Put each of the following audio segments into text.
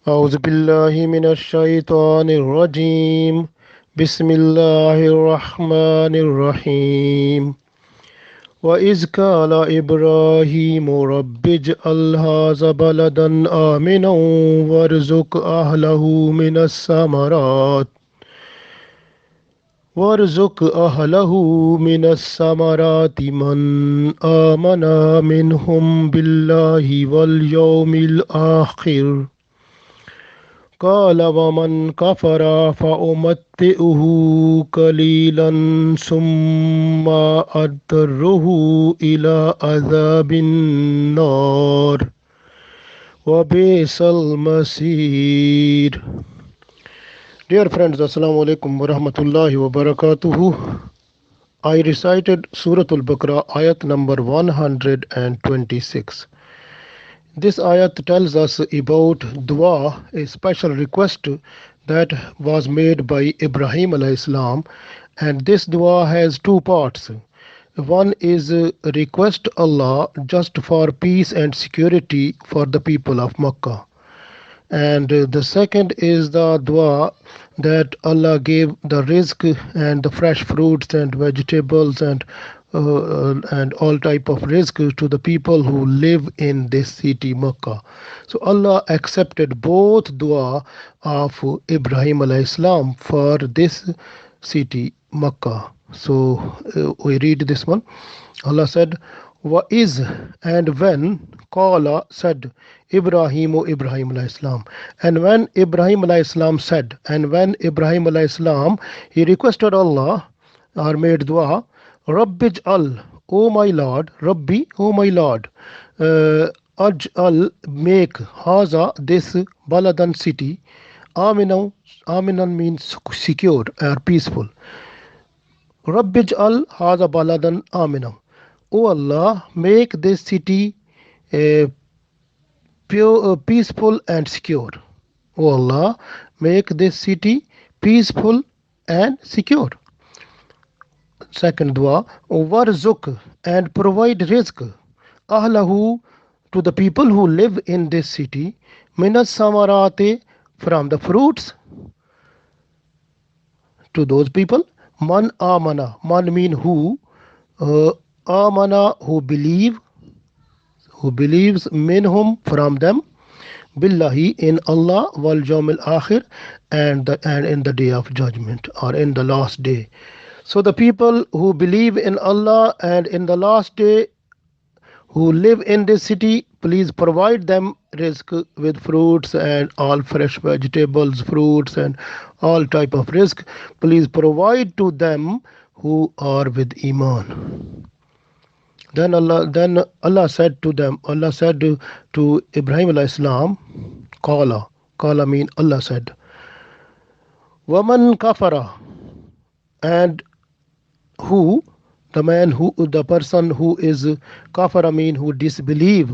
أعوذ بالله من الشيطان الرجيم بسم الله الرحمن الرحيم وإذ قال إبراهيم رب اجعل هذا بلدا آمنا وارزق أهله من آمن منهم بالله واليوم الآخر قال ومن كفر فأمتئه قليلا ثم أضطره إلى عذاب النار وبئس المصير. Dear friends, Assalamu alaikum wa rahmatullahi wa barakatuhu. I recited Surah Al-Baqarah Ayat number 126. This ayat tells us about dua, a special request that was made by Ibrahim alayhi salam, and this dua has two parts. One is a request Allah just for peace and security for the people of Makkah. And the second is the dua that Allah gave the rizq and the fresh fruits and vegetables and all type of rizq to the people who live in this city Makkah. So Allah accepted both dua of Ibrahim alayhi salam for this city Makkah. So we read this one. Allah said, Wa is and when Qala said Ibrahimu Ibrahim alayhi salam. And when Ibrahim alayhi salam said, and when Ibrahim alayhi salam, he requested Allah or made dua, Rabbij al, O my Lord, Rabbi, O my Lord, Aj'al, make Haza, this Baladan city, Aminan means secure or peaceful. Rabbij al Haza Baladan Aminan. O Allah, make this city peaceful and secure. O Allah, make this city peaceful and secure. Second dua, Warzuk, and provide rizq, ahlahu, to the people who live in this city, minas samarate, from the fruits, to those people, man amana, man mean who, amana, who believes minhum, from them, billahi, in Allah, wal yawmil akhir, and in the day of judgment, or in the last day. So the people who believe in Allah and in the last day, who live in this city, please provide them rizq with fruits and all fresh vegetables, fruits and all type of rizq. Please provide to them who are with iman. Then Allah said to them, Allah said to Ibrahim alayhi salam, Qala mean Allah said, Waman kafara, and who, the person who is kafara mean who disbelieve,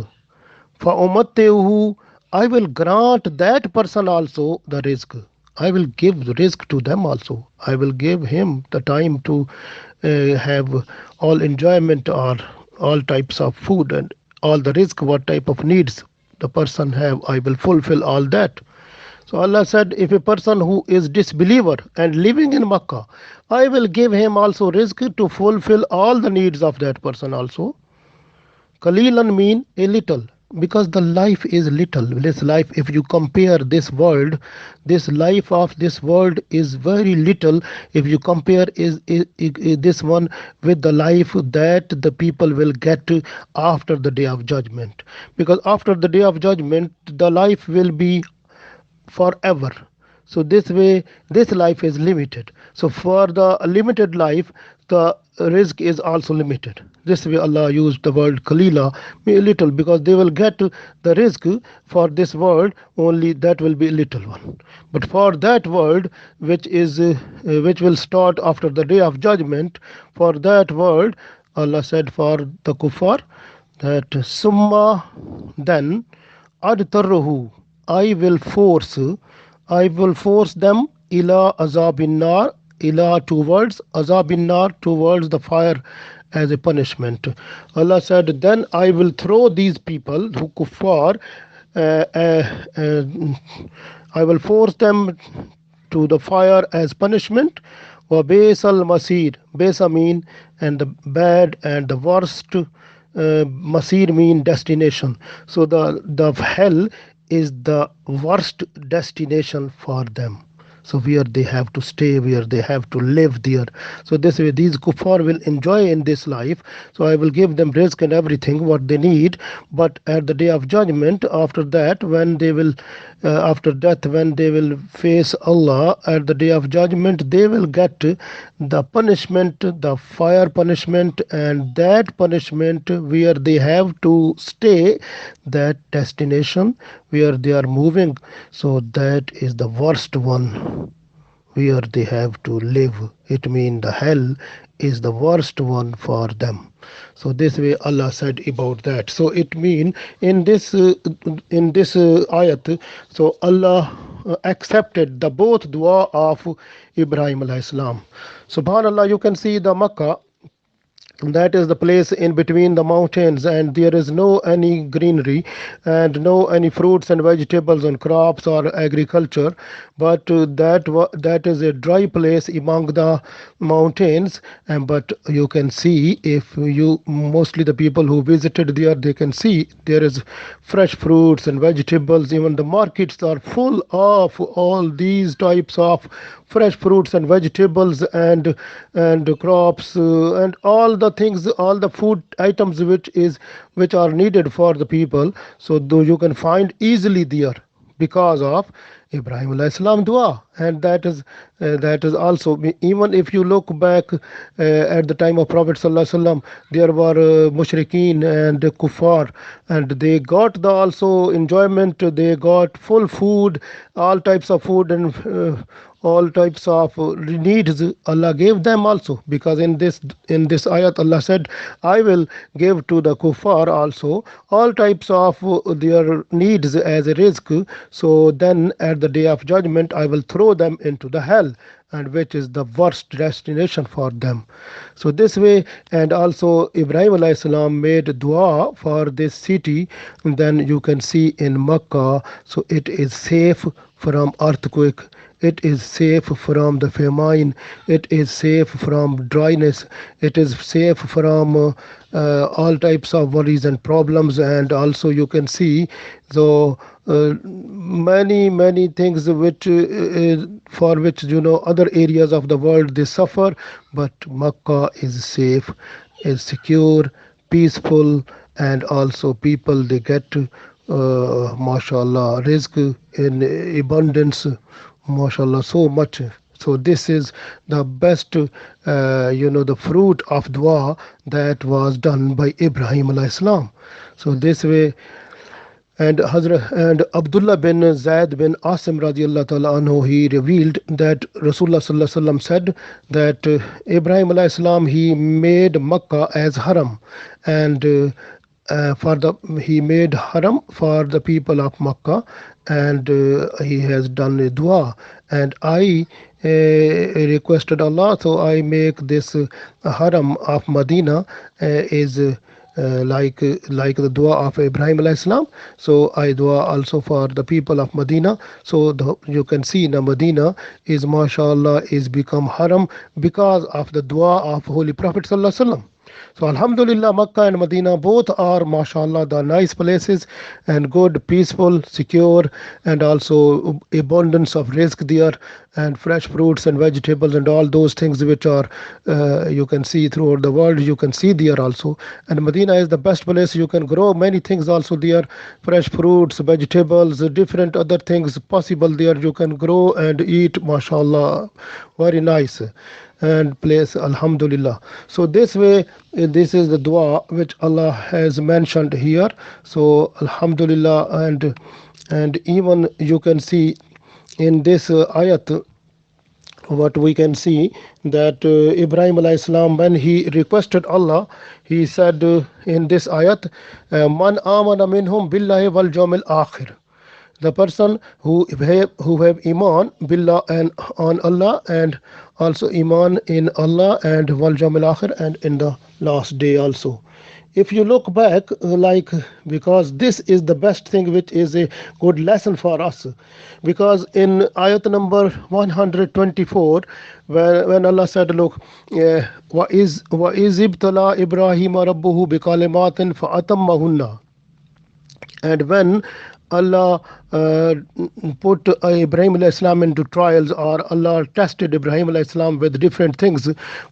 fa umattehu, I will grant that person also the rizq. I will give the rizq to them also. I will give him the time to have all enjoyment or all types of food and all the rizq, what type of needs the person have, I will fulfill all that. So Allah said, if a person who is disbeliever and living in Makkah, I will give him also rizq to fulfill all the needs of that person also. Qalilan mean a little, because the life is little. This life, if you compare this world, this life of this world is very little if you compare this one with the life that the people will get after the day of judgment. Because after the day of judgment, the life will be forever. So this way, this life is limited. So for the limited life, the risk is also limited. This way Allah used the word kalila, a little, because they will get the risk for this world, only that will be a little one. But for that world which will start after the day of judgment, for that world, Allah said for the kuffar that summa, then adtarruhu, I will force them ila azabin nar, ila towards azabin nar, towards the fire as a punishment. Allah said, then I will throw these people who kuffar uh, uh, uh, I will force them to the fire as punishment. Wa Basal Masir. Besa mean and the bad and the worst. Masir mean destination. So the hell is the worst destination for them. So where they have to stay, where they have to live there. So this way these kuffar will enjoy in this life. So I will give them rizq and everything what they need. But at the day of judgment, after that, when they will after death, when they will face Allah at the day of judgment, they will get the punishment, the fire punishment, and that punishment where they have to stay, that destination where they are moving. So that is the worst one where they have to live. It means the hell is the worst one for them. So this way Allah said about that. So it mean in this ayat, so Allah accepted the both dua of Ibrahim alayhi salam. Subhanallah, you can see the Makkah, that is the place in between the mountains, and there is no any greenery and no any fruits and vegetables and crops or agriculture, but that is a dry place among the mountains. And but you can see, if you mostly the people who visited there, they can see there is fresh fruits and vegetables. Even the markets are full of all these types of fresh fruits and vegetables and crops, and all the things, all the food items which are needed for the people. So though you can find easily there because of Ibrahim alayhi salam dua. And that is also, even if you look back at the time of Prophet sallallahu alaihi wasallam, there were mushrikeen and kuffar, and they got the also enjoyment, they got full food, all types of food, and all types of needs Allah gave them also. Because in this ayat Allah said, I will give to the kuffar also all types of their needs as a risk. So then at the day of judgment I will throw them into the hell, and which is the worst destination for them. So this way, and also Ibrahim alayhi salam made dua for this city. And then you can see in Makkah, so it is safe from earthquake, it is safe from the famine, it is safe from dryness, it is safe from all types of worries and problems. And also you can see, so many things which for which other areas of the world they suffer, but Makkah is safe, is secure, peaceful, and also people they get mashallah rizq in abundance, mashallah, so much. So this is the best the fruit of dua that was done by Ibrahim alayhi salam. So this way, and Hazrat and Abdullah bin Zaid bin Asim radiallahu ta'ala anhu, he revealed that Rasulullah sallallahu alaihi wasallam said that Ibrahim alayhi salam, he made Makkah as haram, and for the he made haram for the people of Makkah, and he has done a dua, and I requested Allah, so I make this haram of Medina is like the dua of Ibrahim alayhi salam. So I dua also for the people of Medina. So you can see the Medina is mashallah is become haram because of the dua of Holy Prophet sallallahu alaihi wasallam. So Alhamdulillah, Makkah and Medina both are mashallah the nice places, and good, peaceful, secure, and also abundance of risk there, and fresh fruits and vegetables and all those things which are you can see throughout the world, you can see there also. And Medina is the best place, you can grow many things also there, fresh fruits, vegetables, different other things possible there, you can grow and eat, mashallah, very nice and place, alhamdulillah. So this way, this is the dua which Allah has mentioned here. So alhamdulillah, and even you can see in this ayat, what we can see that Ibrahim alayhi salam, when he requested Allah, he said in this ayat, man amana minhum billahi wal yawmil akhir, the person who have iman billah and on Allah, and also iman in Allah and wal yawmil akhir, and in the last day also. if you look back, because this is the best thing, which is a good lesson for us, because in ayat number 124, when Allah said, look, wa is ibtala Ibrahim rabbuhu biqalimatin fa atammahunna, and when Allah put Ibrahim alayhi salam into trials, or Allah tested Ibrahim alayhi salam with different things,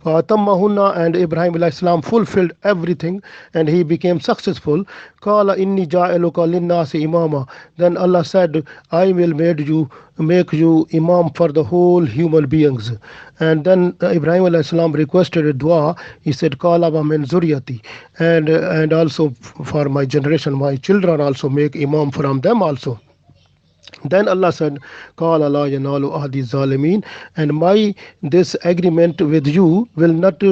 فَأَتَمَّهُنَّ, and Ibrahim alayhi salam fulfilled everything and he became successful. قَالَ إِنِّي جَاعِلُكَ لِلنَّاسِ إِمَامًا, then Allah said, I will make you imam for the whole human beings. And then Ibrahim alayhi salam requested a dua. He said, "Qala wa min zuriyati," and also for my generation, my children also, make imam from them also. Then Allah said, "Qala la yanalu ahdi zalimin," and my this agreement with you will not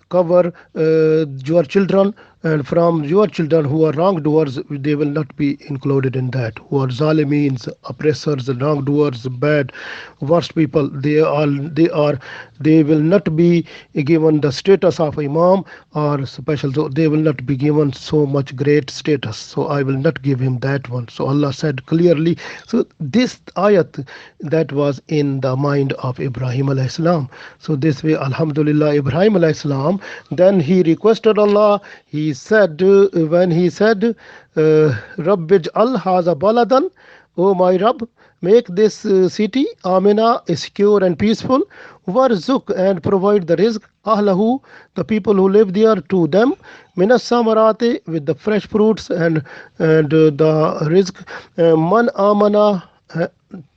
cover your children, and from your children who are wrongdoers, they will not be included in that. Who are zalimins, oppressors, wrongdoers, bad, worst people, they will not be given the status of imam or special. So they will not be given so much great status. So I will not give him that one. So Allah said clearly. So this ayat that was in the mind of Ibrahim alayhi salam. So this way, Alhamdulillah, Ibrahim alayhi salam, then he requested Allah. He said, when he said, Rabbij al haza baladan, O my Rabb, make this city Amina secure and peaceful. Warzuk, and provide the rizq, ahlahu, the people who live there, to them, minas samarate, with the fresh fruits, and the rizq, man amana,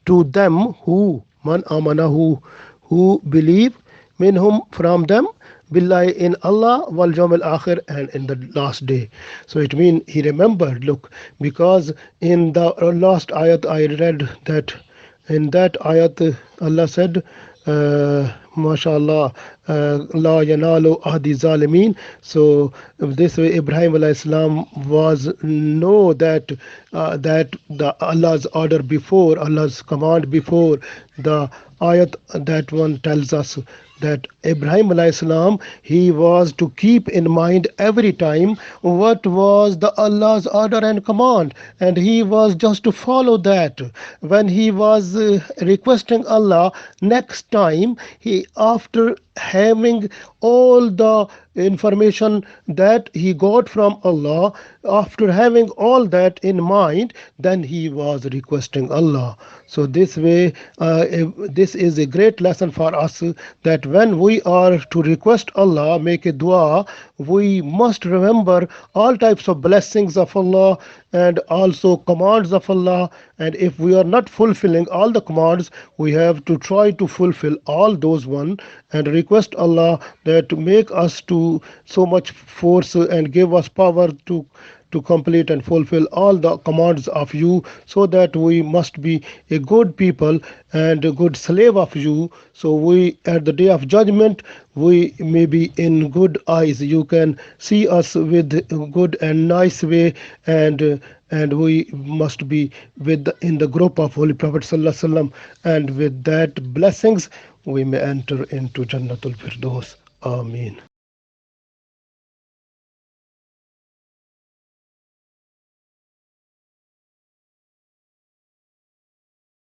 to them, who man amana, who believe, minhum, from them, billahi, in Allah, wal yawm al akhir, and in the last day. So it means he remembered. Look, because in the last ayat I read that, in that ayat Allah said, mashallah, la yanalu ahdi zalimin. So this way Ibrahim alayhi salam was know that the Allah's order before, Allah's command before the ayat, that one tells us that Ibrahim alayhi salam, he was to keep in mind every time what was the Allah's order and command, and he was just to follow that. When he was requesting Allah next time, he, after having all the information that he got from Allah, after having all that in mind, then he was requesting Allah. So this way, this is a great lesson for us, that when we are to request Allah, make a dua, we must remember all types of blessings of Allah and also commands of Allah. And if we are not fulfilling all the commands, we have to try to fulfill all those one, and request Allah that to make us to so much force and give us power to complete and fulfill all the commands of you, so that we must be a good people and a good slave of you. So we, at the day of judgment, we may be in good eyes. You can see us with good and nice way, and we must be in the group of Holy Prophet Sallallahu Alaihi Wasallam, and with that blessings we may enter into Jannatul Firdaus. Ameen.